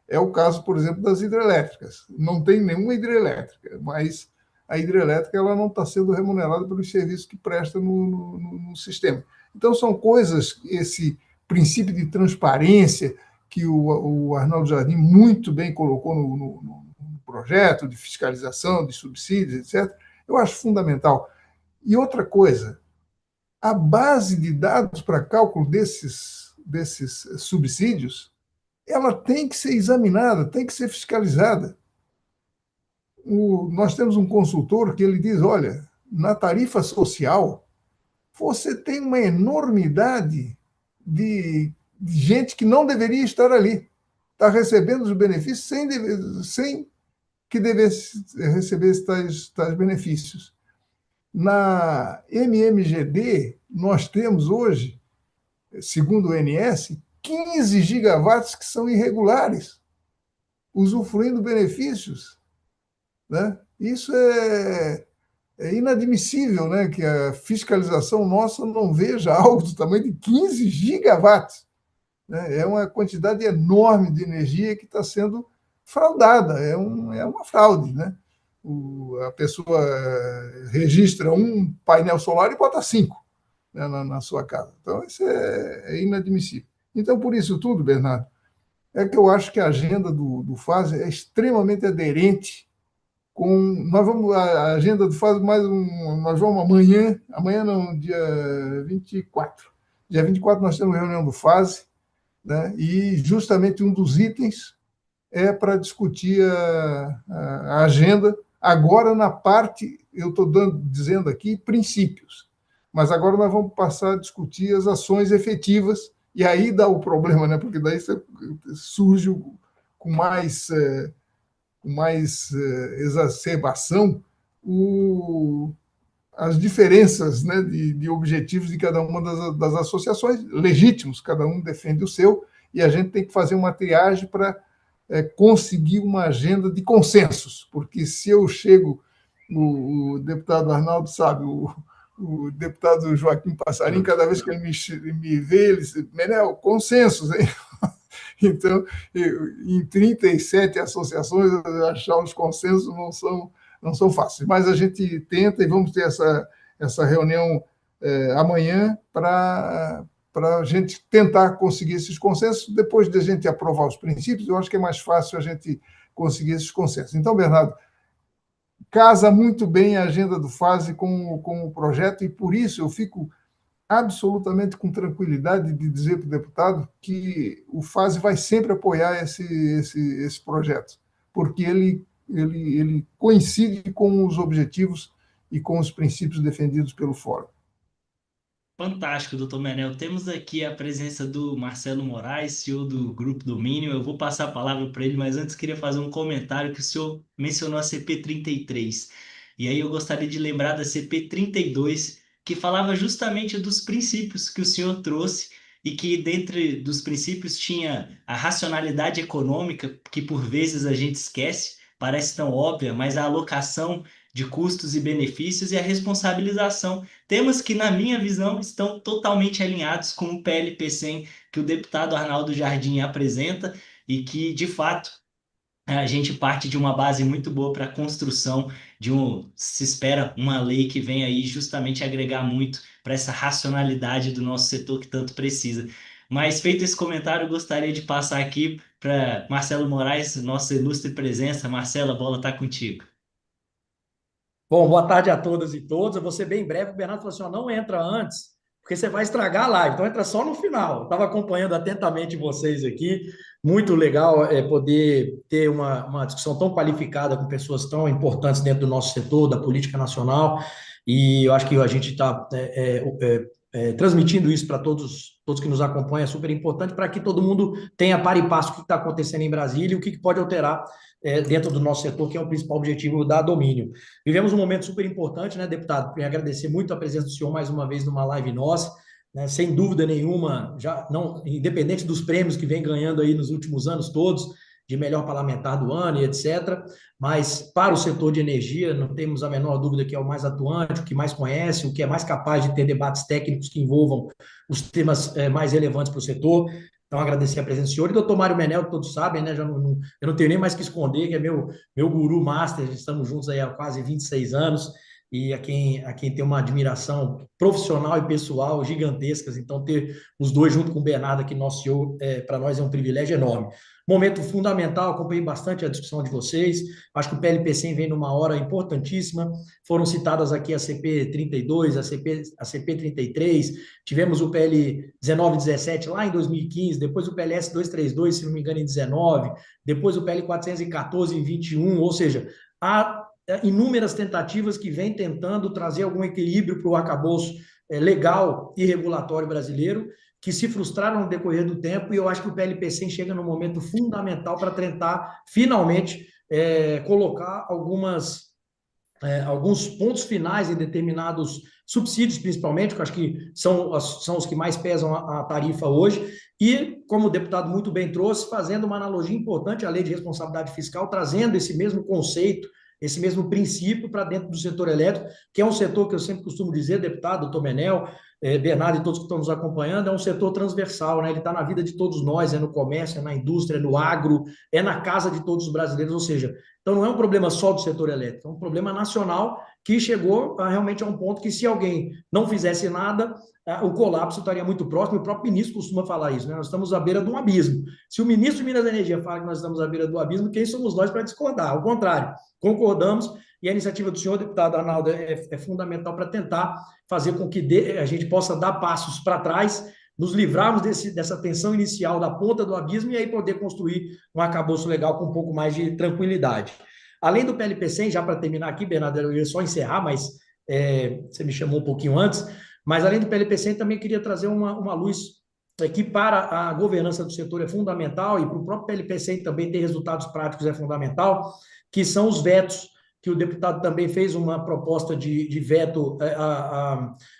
É o caso, por exemplo, das hidrelétricas. Não tem nenhuma hidrelétrica, mas a hidrelétrica ela não está sendo remunerada pelos serviços que presta no sistema. Então, são coisas, esse princípio de transparência que o Arnaldo Jardim muito bem colocou no projeto de fiscalização, de subsídios, etc., eu acho fundamental. E outra coisa, a base de dados para cálculo desses subsídios, ela tem que ser examinada, tem que ser fiscalizada. Nós temos um consultor que ele diz, olha, na tarifa social, você tem uma enormidade de gente que não deveria estar ali. Está recebendo os benefícios sem que devesse receber tais benefícios. Na MMGD, nós temos hoje, segundo o ONS, 15 gigawatts que são irregulares, usufruindo benefícios. Isso é inadmissível, que a fiscalização nossa não veja algo do tamanho de 15 gigawatts. É uma quantidade enorme de energia que está sendo fraudada, é uma fraude. A pessoa registra um painel solar e bota 5 na sua casa. Então, isso é inadmissível. Então, por isso tudo, Bernardo, é que eu acho que a agenda do FAS é extremamente aderente a agenda do FAS nós vamos amanhã não, dia 24. Dia 24 nós temos reunião do FAS, e justamente um dos itens é para discutir a agenda, agora na parte, eu estou dizendo aqui, princípios, mas agora nós vamos passar a discutir as ações efetivas, e aí dá o problema, porque daí surge com mais exacerbação as diferenças de objetivos de cada uma das associações, legítimos, cada um defende o seu, e a gente tem que fazer uma triagem para conseguir uma agenda de consensos, porque se eu chego, o deputado Arnaldo sabe, o deputado Joaquim Passarim, cada vez que ele me vê, ele diz, Menel, consensos, hein? Então, em 37 associações, achar os consensos não são fáceis. Mas a gente tenta e vamos ter essa reunião amanhã para a gente tentar conseguir esses consensos. Depois de a gente aprovar os princípios, eu acho que é mais fácil a gente conseguir esses consensos. Então, Bernardo, casa muito bem a agenda do FASE com o projeto e, por isso, eu fico absolutamente com tranquilidade de dizer para o deputado que o FASE vai sempre apoiar esse projeto, porque ele coincide com os objetivos e com os princípios defendidos pelo Fórum. Fantástico, doutor Menel. Temos aqui a presença do Marcelo Moraes, CEO do Grupo Domínio. Eu vou passar a palavra para ele, mas antes queria fazer um comentário que o senhor mencionou a CP33. E aí eu gostaria de lembrar da CP32, que falava justamente dos princípios que o senhor trouxe e que dentre dos princípios tinha a racionalidade econômica, que por vezes a gente esquece, parece tão óbvia, mas a alocação de custos e benefícios e a responsabilização, temas que, na minha visão, estão totalmente alinhados com o PLP-100 que o deputado Arnaldo Jardim apresenta e que, de fato, a gente parte de uma base muito boa para a construção se espera uma lei que venha aí justamente agregar muito para essa racionalidade do nosso setor que tanto precisa. Mas feito esse comentário, eu gostaria de passar aqui para Marcelo Moraes, nossa ilustre presença. Marcelo, a bola está contigo. Bom, boa tarde a todas e todos. Eu vou ser bem breve. O Bernardo falou assim: ó, não entra antes, porque você vai estragar a live. Então entra só no final. Estava acompanhando atentamente vocês aqui. Muito legal poder ter uma discussão tão qualificada com pessoas tão importantes dentro do nosso setor, da política nacional. E eu acho que a gente está transmitindo isso para todos que nos acompanham. É super importante para que todo mundo tenha par e passo o que está acontecendo em Brasília e o que pode alterar dentro do nosso setor, que é o principal objetivo da Domínio. Vivemos um momento super importante, né, deputado? Queria agradecer muito a presença do senhor mais uma vez numa live nossa, né? Sem dúvida nenhuma, já não, independente dos prêmios que vem ganhando aí nos últimos anos todos, de melhor parlamentar do ano e etc. Mas para o setor de energia, não temos a menor dúvida que é o mais atuante, o que mais conhece, o que é mais capaz de ter debates técnicos que envolvam os temas mais relevantes para o setor. Então, agradecer a presença do senhor. E doutor Mário Menel, que todos sabem, né? Eu não tenho nem mais que esconder, que é meu guru master, estamos juntos aí há quase 26 anos, e a quem tem uma admiração profissional e pessoal gigantescas. Então, ter os dois junto com o Bernardo aqui, nosso senhor, para nós é um privilégio enorme. Momento fundamental, acompanhei bastante a discussão de vocês, acho que o PLP-100 vem numa hora importantíssima, foram citadas aqui a CP32, a CP33, tivemos o PL 1917 lá em 2015, depois o PLS 232, se não me engano, em 19, depois o PL 414 em 21, ou seja, há inúmeras tentativas que vêm tentando trazer algum equilíbrio para o arcabouço legal e regulatório brasileiro, que se frustraram no decorrer do tempo, e eu acho que o PLP-100 chega num momento fundamental para tentar, finalmente, colocar alguns pontos finais em determinados subsídios, principalmente, que eu acho que são os que mais pesam a tarifa hoje, e, como o deputado muito bem trouxe, fazendo uma analogia importante à lei de responsabilidade fiscal, trazendo esse mesmo conceito, esse mesmo princípio para dentro do setor elétrico, que é um setor que eu sempre costumo dizer, deputado, doutor Menel, Bernardo e todos que estão nos acompanhando, é um setor transversal, né? Ele está na vida de todos nós, é no comércio, é na indústria, é no agro, é na casa de todos os brasileiros, ou seja, então não é um problema só do setor elétrico, é um problema nacional que chegou realmente a um ponto que, se alguém não fizesse nada, o colapso estaria muito próximo, e o próprio ministro costuma falar isso, né? Nós estamos à beira de um abismo. Se o ministro de Minas e Energia fala que nós estamos à beira do abismo, quem somos nós para discordar? Ao contrário, concordamos, e a iniciativa do senhor, deputado Arnaldo, é fundamental para tentar fazer com que a gente possa dar passos para trás, nos livrarmos dessa tensão inicial da ponta do abismo e aí poder construir um arcabouço legal com um pouco mais de tranquilidade. Além do PLP-100, já para terminar aqui, Bernardo, eu ia só encerrar, mas você me chamou um pouquinho antes, mas além do PLP-100, também queria trazer uma luz que para a governança do setor é fundamental, e para o próprio PLP-100 também ter resultados práticos é fundamental, que são os vetos, que o deputado também fez uma proposta de veto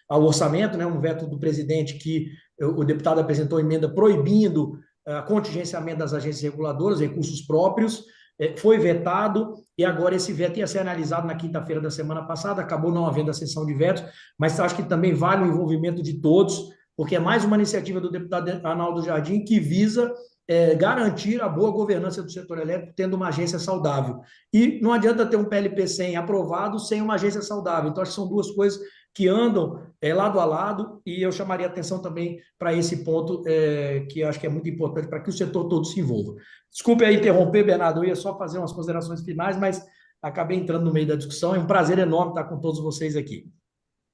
ao orçamento, né, um veto do presidente, que o deputado apresentou emenda proibindo a contingenciamento das agências reguladoras, recursos próprios, foi vetado, e agora esse veto ia ser analisado na quinta-feira da semana passada, acabou não havendo a sessão de vetos, mas acho que também vale o envolvimento de todos, porque é mais uma iniciativa do deputado Arnaldo Jardim que visa garantir a boa governança do setor elétrico, tendo uma agência saudável. E não adianta ter um PLP-100 aprovado sem uma agência saudável. Então, acho que são duas coisas que andam lado a lado, e eu chamaria atenção também para esse ponto, que eu acho que é muito importante para que o setor todo se envolva. Desculpe aí interromper, Bernardo, eu ia só fazer umas considerações finais, mas acabei entrando no meio da discussão. É um prazer enorme estar com todos vocês aqui.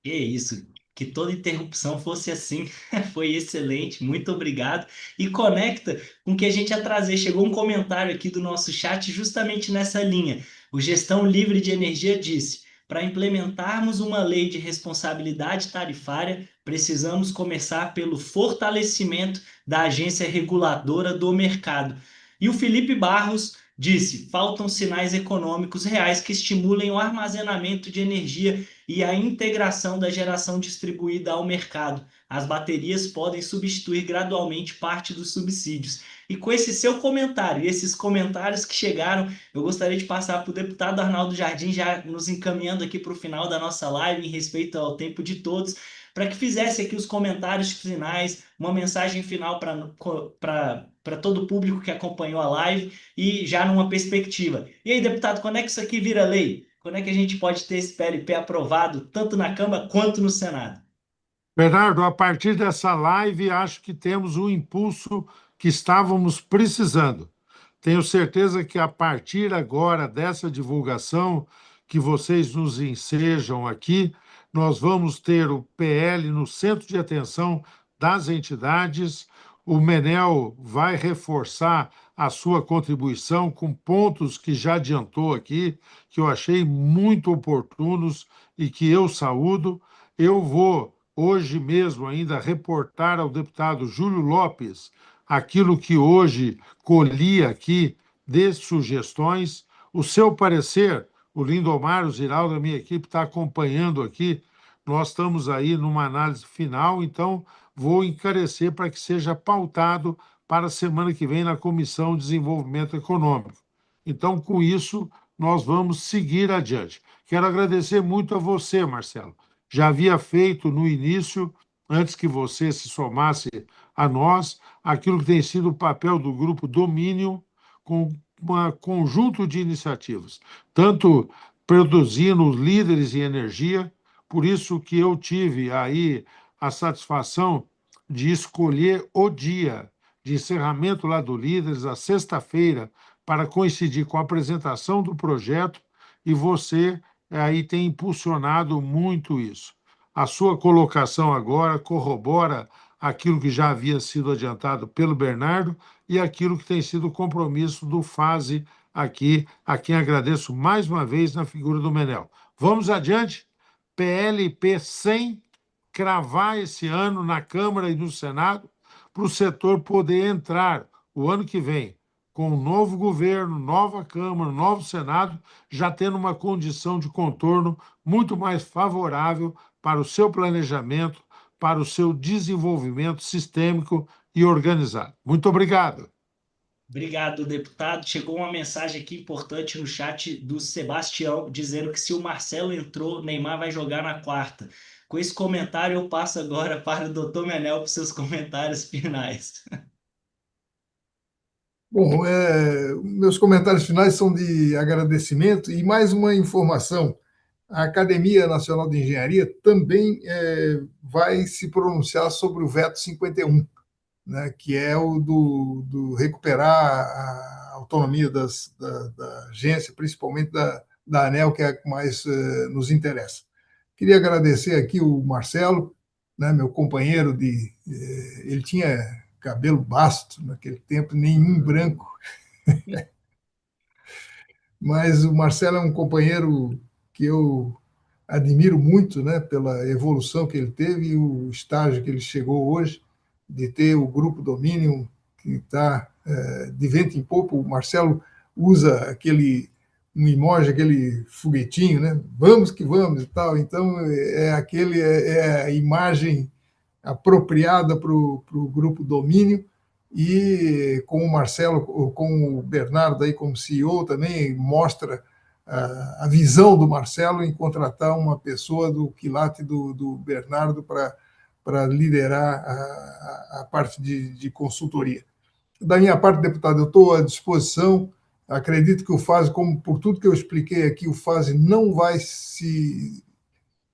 Que isso. que toda interrupção fosse assim. Foi excelente, muito obrigado. E conecta com o que a gente ia trazer. Chegou um comentário aqui do nosso chat justamente nessa linha. O Gestão Livre de Energia disse: para implementarmos uma lei de responsabilidade tarifária, precisamos começar pelo fortalecimento da agência reguladora do mercado. E o Felipe Barros disse: faltam sinais econômicos reais que estimulem o armazenamento de energia e a integração da geração distribuída ao mercado. As baterias podem substituir gradualmente parte dos subsídios. E com esse seu comentário e esses comentários que chegaram, eu gostaria de passar para o deputado Arnaldo Jardim, já nos encaminhando aqui para o final da nossa live, em respeito ao tempo de todos, para que fizesse aqui os comentários finais, uma mensagem final para todo o público que acompanhou a live e já numa perspectiva. E aí, deputado, quando é que isso aqui vira lei? Quando é que a gente pode ter esse PLP aprovado, tanto na Câmara quanto no Senado? Bernardo, a partir dessa live, acho que temos o impulso que estávamos precisando. Tenho certeza que a partir agora dessa divulgação que vocês nos ensejam aqui, nós vamos ter o PL no centro de atenção das entidades. O Menel vai reforçar a sua contribuição com pontos que já adiantou aqui, que eu achei muito oportunos e que eu saúdo. Eu vou hoje mesmo ainda reportar ao deputado Júlio Lopes aquilo que hoje colhi aqui de sugestões. O seu parecer, o Lindomar, o Ziraldo, a minha equipe está acompanhando aqui. Nós estamos aí numa análise final, então vou encarecer para que seja pautado para a semana que vem na Comissão de Desenvolvimento Econômico. Então, com isso, nós vamos seguir adiante. Quero agradecer muito a você, Marcelo. Já havia feito no início, antes que você se somasse a nós, aquilo que tem sido o papel do Grupo Domínio, com um conjunto de iniciativas, tanto produzindo líderes em energia, por isso que eu tive aí a satisfação de escolher o dia de encerramento lá do Líderes, a sexta-feira, para coincidir com a apresentação do projeto, e você aí tem impulsionado muito isso. A sua colocação agora corrobora aquilo que já havia sido adiantado pelo Bernardo e aquilo que tem sido o compromisso do FASE aqui, a quem agradeço mais uma vez na figura do Menel. Vamos adiante, PLP 100, cravar esse ano na Câmara e no Senado, para o setor poder entrar o ano que vem com um novo governo, nova Câmara, novo Senado, já tendo uma condição de contorno muito mais favorável para o seu planejamento, para o seu desenvolvimento sistêmico e organizado. Muito obrigado. Obrigado, deputado. Chegou uma mensagem aqui importante no chat do Sebastião, dizendo que se o Marcelo entrou, Neymar vai jogar na quarta. Com esse comentário, eu passo agora para o doutor Menel para os seus comentários finais. Bom, meus comentários finais são de agradecimento e mais uma informação. A Academia Nacional de Engenharia também vai se pronunciar sobre o veto 51, né, que é o do recuperar a autonomia da agência, principalmente da ANEEL, que é a que mais nos interessa. Queria agradecer aqui o Marcelo, né, meu companheiro ele tinha cabelo basto naquele tempo, nenhum branco, mas o Marcelo é um companheiro que eu admiro muito, né, pela evolução que ele teve e o estágio que ele chegou hoje, de ter o Grupo Dominion, que está de vento em popa. O Marcelo usa um emoji, aquele foguetinho, né? Vamos que vamos e tal. Então, é a imagem apropriada para o Grupo Domínio, e com o Marcelo, com o Bernardo aí como CEO também, mostra a visão do Marcelo em contratar uma pessoa do quilate do Bernardo para liderar a parte de consultoria. Da minha parte, deputado, eu estou à disposição. Acredito que o FASE, como por tudo que eu expliquei aqui, o FASE não vai se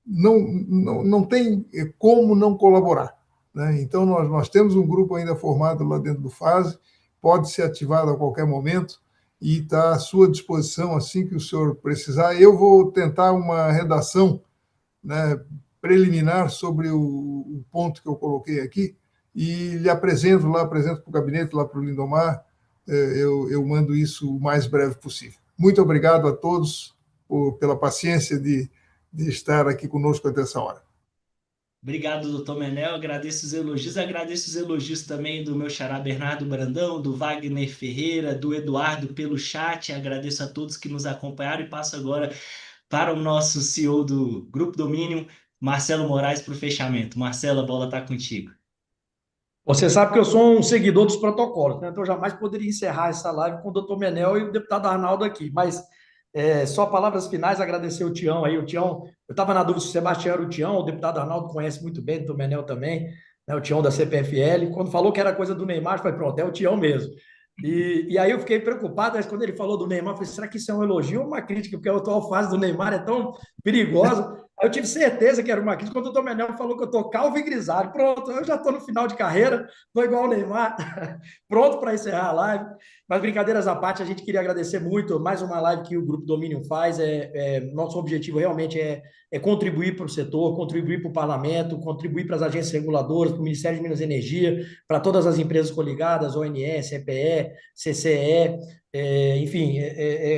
não tem como não colaborar, né? Então, nós temos um grupo ainda formado lá dentro do FASE, pode ser ativado a qualquer momento e está à sua disposição assim que o senhor precisar. Eu vou tentar uma redação, né, preliminar sobre o ponto que eu coloquei aqui e lhe apresento para o gabinete, lá para o Lindomar. Eu mando isso o mais breve possível. Muito obrigado a todos pela paciência de estar aqui conosco até essa hora. Obrigado, doutor Menel. Agradeço os elogios também do meu xará Bernardo Brandão, do Wagner Ferreira, do Eduardo pelo chat. Agradeço a todos que nos acompanharam e passo agora para o nosso CEO do Grupo Dominion, Marcelo Moraes, para o fechamento. Marcelo, a bola está contigo. Você sabe que eu sou um seguidor dos protocolos, né? Então eu jamais poderia encerrar essa live com o doutor Menel e o deputado Arnaldo aqui, mas só palavras finais, agradecer o Tião aí. O Tião, eu estava na dúvida se o Sebastião era o Tião, o deputado Arnaldo conhece muito bem, o doutor Menel também, né? O Tião da CPFL. Quando falou que era coisa do Neymar, eu falei, pronto, é o Tião mesmo. E aí eu fiquei preocupado, mas quando ele falou do Neymar, eu falei, será que isso é um elogio ou uma crítica? Porque a atual fase do Neymar é tão perigosa. Aí eu tive certeza que era uma crítica quando o doutor Menel falou que eu estou calvo e grisalho. Pronto, eu já estou no final de carreira, estou igual o Neymar, pronto para encerrar a live. Mas brincadeiras à parte, a gente queria agradecer muito mais uma live que o Grupo Dominion faz. Nosso objetivo realmente é contribuir para o setor, contribuir para o parlamento, contribuir para as agências reguladoras, para o Ministério de Minas e Energia, para todas as empresas coligadas, ONS, EPE, CCE, enfim,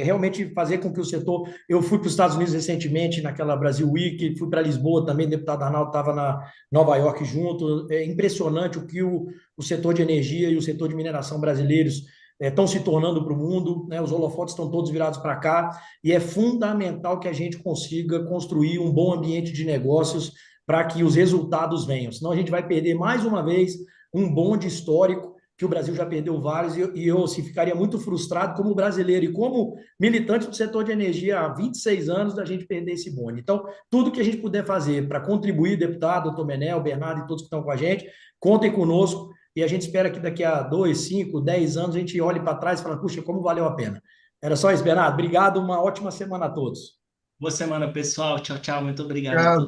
realmente fazer com que o setor... Eu fui para os Estados Unidos recentemente, naquela Brasil Week, fui para Lisboa também, o deputado Arnaldo estava na Nova York junto. É impressionante o que o setor de energia e o setor de mineração brasileiros estão se tornando para o mundo, né? Os holofotes estão todos virados para cá, e é fundamental que a gente consiga construir um bom ambiente de negócios para que os resultados venham, senão a gente vai perder mais uma vez um bonde histórico, que o Brasil já perdeu vários, e eu assim, ficaria muito frustrado como brasileiro e como militante do setor de energia há 26 anos da gente perder esse bonde. Então, tudo que a gente puder fazer para contribuir, deputado, doutor Menel, Bernardo e todos que estão com a gente, contem conosco, e a gente espera que daqui a 2, 5, 10 anos a gente olhe para trás e fale, puxa, como valeu a pena. Era só isso, Bernardo. Obrigado, uma ótima semana a todos. Boa semana, pessoal. Tchau, tchau. Muito obrigado a Obrigado. todos.